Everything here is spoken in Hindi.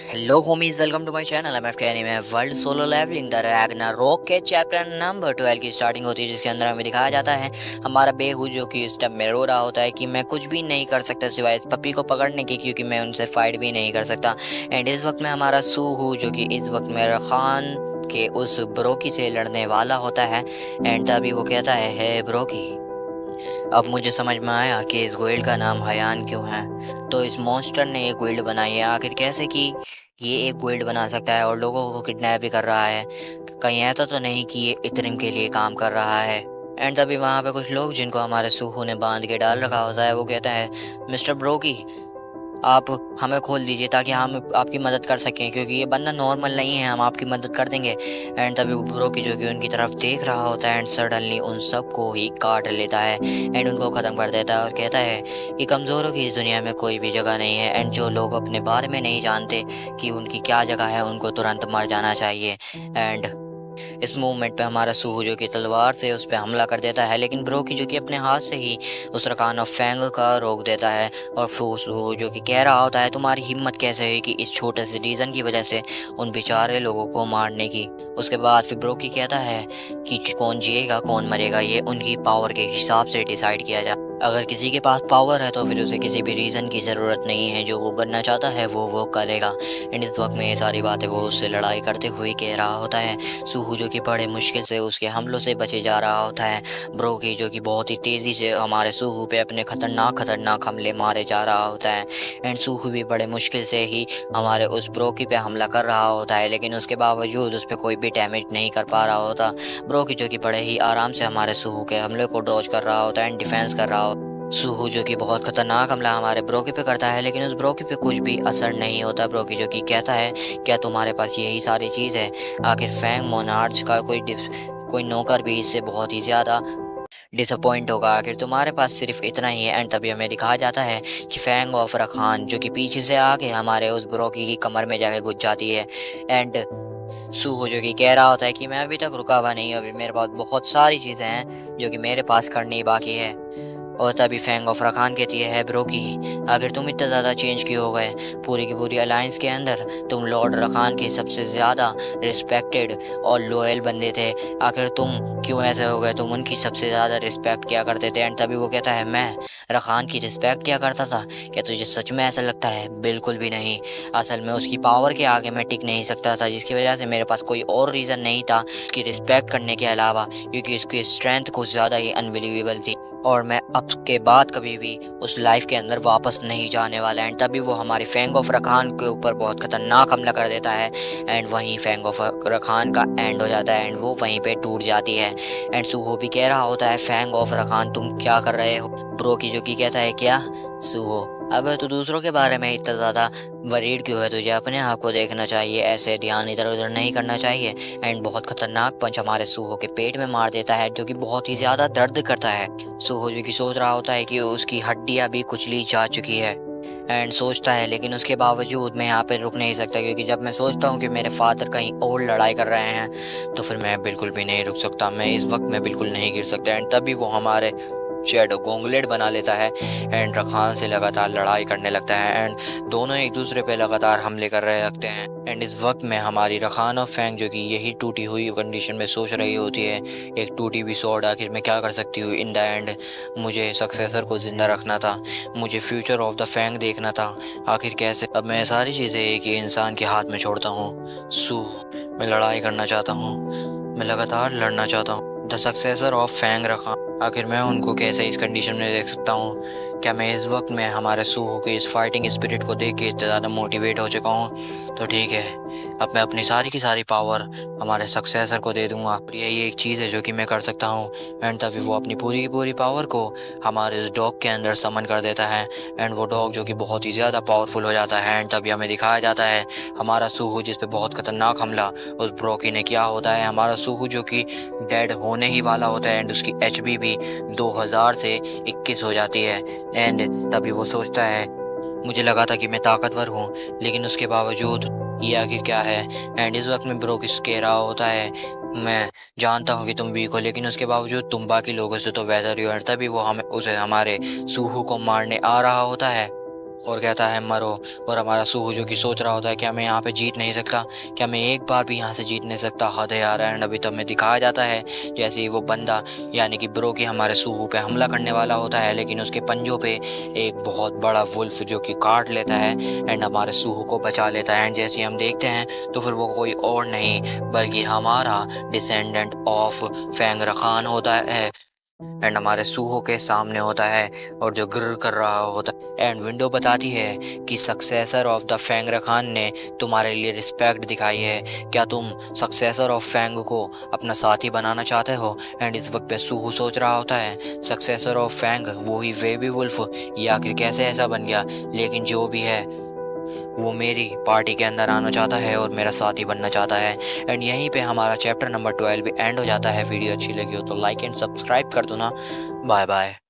Hello homies, welcome to my channel. MFK anime world solo levelling the Ragnarok के चैप्टर नंबर 12 की स्टार्टिंग होती है, जिसके अंदर हमें दिखाया जाता है हमारा बेहू जो कि इस टाइम में रो रहा होता है कि मैं कुछ भी नहीं कर सकता सिवाय इस पपी को पकड़ने की, क्योंकि मैं उनसे फाइट भी नहीं कर सकता। एंड इस वक्त में हमारा सूहू जो कि इस वक्त में रखान के उस ब्रोकी से लड़ने वाला होता है। एंड तभी वो कहता है, हे ब्रोकी, अब मुझे समझ में आया कि इस गुइल्ड का नाम हयान क्यों है। तो इस मॉन्स्टर ने एक गुइल्ड बनाई है, आखिर कैसे कि ये एक गुइल्ड बना सकता है और लोगों को किडनैप भी कर रहा है। कहीं ऐसा तो नहीं कि ये इतरिम के लिए काम कर रहा है। एंड तभी वहाँ पे कुछ लोग जिनको हमारे सूहू ने बांध के डाल रखा होता है, वो कहता है, मिस्टर ब्रोकी, आप हमें खोल दीजिए ताकि हम आपकी मदद कर सकें, क्योंकि ये बंदा नॉर्मल नहीं है, हम आपकी मदद कर देंगे। एंड तभी वो ब्रोकी जो कि उनकी तरफ देख रहा होता है एंड सडनली उन सबको ही काट लेता है एंड उनको ख़त्म कर देता है और कहता है कि कमज़ोरों की इस दुनिया में कोई भी जगह नहीं है। एंड जो लोग अपने बारे में नहीं जानते कि उनकी क्या जगह है, उनको तुरंत मर जाना चाहिए। एंड इस मूवमेंट पे हमारा सूहू जो कि तलवार से उस पर हमला कर देता है, लेकिन ब्रोकी जो कि अपने हाथ से ही उस रकान ऑफ फैंग का रोक देता है। और फिर सूहू जो कि कह रहा होता है, तुम्हारी हिम्मत कैसे हुई कि इस छोटे से रीज़न की वजह से उन बेचारे लोगों को मारने की। उसके बाद फिर ब्रोकी कहता है कि कौन जिएगा कौन मरेगा ये उनकी पावर के हिसाब से डिसाइड किया जाए। अगर किसी के पास पावर है तो फिर उसे किसी भी रीज़न की ज़रूरत नहीं है, जो वो करना चाहता है वो करेगा। एंड इस वक्त में ये सारी बातें वो उससे लड़ाई करते हुए कह रहा होता है। सूहू जो कि बड़े मुश्किल से उसके हमलों से बचे जा रहा होता है। ब्रोकी जो कि बहुत ही तेज़ी से हमारे सूहू पे अपने खतरनाक हमले मारे जा रहा होता है। एंड सूहू भी बड़े मुश्किल से ही हमारे उस ब्रोकी पे हमला कर रहा होता है, लेकिन उसके बावजूद उस पर कोई भी डैमेज नहीं कर पा रहा होता। ब्रोकी जो कि बड़े ही आराम से हमारे सूहू के हमले को डॉज कर रहा होता है एंड डिफेंस कर रहा होता है। सूहू जो कि बहुत खतरनाक हमला हमारे ब्रोकी पे करता है, लेकिन उस ब्रोकी पे कुछ भी असर नहीं होता। ब्रोकी जो कि कहता है, क्या तुम्हारे पास यही सारी चीज़ है? आखिर फैंग मोनार्च का कोई नौकर भी इससे बहुत ही ज़्यादा डिसअपॉइंट होगा। आखिर तुम्हारे पास सिर्फ इतना ही है। एंड तभी हमें दिखाया जाता है कि फैंग ऑफ रखान जो कि पीछे से आके हमारे उस ब्रोकी की कमर में जाके घुस जाती है। एंड सूहू जो कि कह रहा होता है कि मैं अभी तक रुका हुआ नहीं हूँ, अभी मेरे पास बहुत सारी चीज़ें हैं जो कि मेरे पास करनी बाकी है। और तभी फैंग ऑफ रखान कहती है, ब्रोकी, अगर तुम इतना ज़्यादा चेंज क्यों हो गए? पूरी की पूरी अलायंस के अंदर तुम लॉर्ड रखान के सबसे ज़्यादा रिस्पेक्टेड और लॉयल बंदे थे, आखिर तुम क्यों ऐसे हो गए? तुम उनकी सबसे ज़्यादा रिस्पेक्ट क्या करते थे? एंड तभी वो कहता है, मैं रखान की रिस्पेक्ट क्या करता था? क्या तुझे सच में ऐसा लगता है? बिल्कुल भी नहीं। असल में उसकी पावर के आगे मैं टिक नहीं सकता था, जिसकी वजह से मेरे पास कोई और रीज़न नहीं था कि रिस्पेक्ट करने के अलावा, क्योंकि उसकी स्ट्रेंथ कुछ ज़्यादा ही अनबिलीवेबल थी और मैं अब के बाद कभी भी उस लाइफ के अंदर वापस नहीं जाने वाला। एंड तभी वो हमारे फैंग ऑफ रखान के ऊपर बहुत खतरनाक हमला कर देता है एंड वहीं फैंग ऑफ रखान का एंड हो जाता है एंड वो वहीं पे टूट जाती है। एंड सूहो भी कह रहा होता है, फैंग ऑफ रखान तुम क्या कर रहे हो? ब्रोकी जो कि कहता है, क्या सूहो, अब तो दूसरों के बारे में इतना ज़्यादा वरीड क्यों है? तुझे अपने आप को देखना चाहिए, ऐसे ध्यान इधर उधर नहीं करना चाहिए। एंड बहुत खतरनाक पंच हमारे सूहो के पेट में मार देता है, जो कि बहुत ही ज़्यादा दर्द करता है। सूहो जो कि सोच रहा होता है कि उसकी हड्डियाँ भी कुचली जा चुकी है एंड सोचता है, लेकिन उसके बावजूद मैं यहाँ पे रुक नहीं सकता, क्योंकि जब मैं सोचता हूँ कि मेरे फादर कहीं और लड़ाई कर रहे हैं तो फिर मैं बिल्कुल भी नहीं रुक सकता, मैं इस वक्त में बिल्कुल नहीं गिर सकता। एंड तभी वो हमारे शैडो गोंगलेट बना लेता है एंड रखान से लगातार लड़ाई करने लगता है एंड दोनों एक दूसरे पे लगातार हमले कर रहे लगते हैं। एंड इस वक्त में हमारी रखान और फैंग जो कि यही टूटी हुई कंडीशन में सोच रही होती है, एक टूटी हुई स्वॉर्ड आखिर मैं क्या कर सकती हूँ? इन द एंड मुझे सक्सेसर को ज़िंदा रखना था, मुझे फ्यूचर ऑफ द फैंग देखना था, आखिर कैसे? अब मैं सारी चीज़ें एक ही इंसान के हाथ में छोड़ता हूँ। मैं लड़ाई करना चाहता हूँ, मैं लगातार लड़ना चाहता हूँ। द सक्सेसर ऑफ फैंग रखा, आखिर मैं उनको कैसे इस कंडीशन में देख सकता हूँ? क्या मैं इस वक्त में हमारे सूहू के इस फाइटिंग स्पिरिट को देख के इतना ज़्यादा मोटिवेट हो चुका हूँ? तो ठीक है, अब मैं अपनी सारी की सारी पावर हमारे सक्सेसर को दे दूंगा और यही एक चीज़ है जो कि मैं कर सकता हूँ। एंड तभी वो अपनी पूरी की पूरी पावर को हमारे इस डॉग के अंदर समन कर देता है एंड वो डॉग जो कि बहुत ही ज़्यादा पावरफुल हो जाता है। एंड तभी हमें दिखाया जाता है हमारा सूहू जिस पे बहुत खतरनाक हमला उस ब्रोकी ने किया होता है। हमारा सूहू जो कि डेड होने ही वाला होता है एंड उसकी एचपी भी 2000 से 21 हो जाती है। एंड तभी वो सोचता है, मुझे लगा था कि मैं ताकतवर हूँ, लेकिन उसके बावजूद ये आखिर क्या है? एंड इस वक्त में ब्रोकिस कह रहा होता है, मैं जानता हूँ कि तुम वीक हो, लेकिन उसके बावजूद तुम बाकी लोगों से तो बेहतर ही हो। और तभी वो उसे हमारे सूहू को मारने आ रहा होता है और कहता है मरो। और हमारा सूहू जो कि सोच रहा होता है क्या मैं यहाँ पे जीत नहीं सकता, क्या मैं एक बार भी यहाँ से जीत नहीं सकता, हद है यार। एंड अभी तो हमें दिखाया जाता है जैसे ही वो बंदा यानी कि ब्रो की हमारे सूहू पे हमला करने वाला होता है, लेकिन उसके पंजों पे एक बहुत बड़ा वुल्फ जो कि काट लेता है एंड हमारे सूहू को बचा लेता है। एंड जैसे ही हम देखते हैं तो फिर वो कोई और नहीं बल्कि हमारा डिसेंडेंट ऑफ फैंग रखान होता है एंड हमारे सूहो के सामने होता है और जो ग्र कर रहा होता है। एंड विंडो बताती है कि सक्सेसर ऑफ द फैंग रखान ने तुम्हारे लिए रिस्पेक्ट दिखाई है, क्या तुम सक्सेसर ऑफ फैंग को अपना साथी बनाना चाहते हो। एंड इस वक्त पे सूहू सोच रहा होता है सक्सेसर ऑफ फैंग वो ही बेबी वुल्फ, ये आखिर कैसे ऐसा बन गया, लेकिन जो भी है वो मेरी पार्टी के अंदर आना चाहता है और मेरा साथी बनना चाहता है। एंड यहीं पे हमारा चैप्टर नंबर 12 भी एंड हो जाता है। वीडियो अच्छी लगी हो तो लाइक एंड सब्सक्राइब कर दो ना। Bye bye.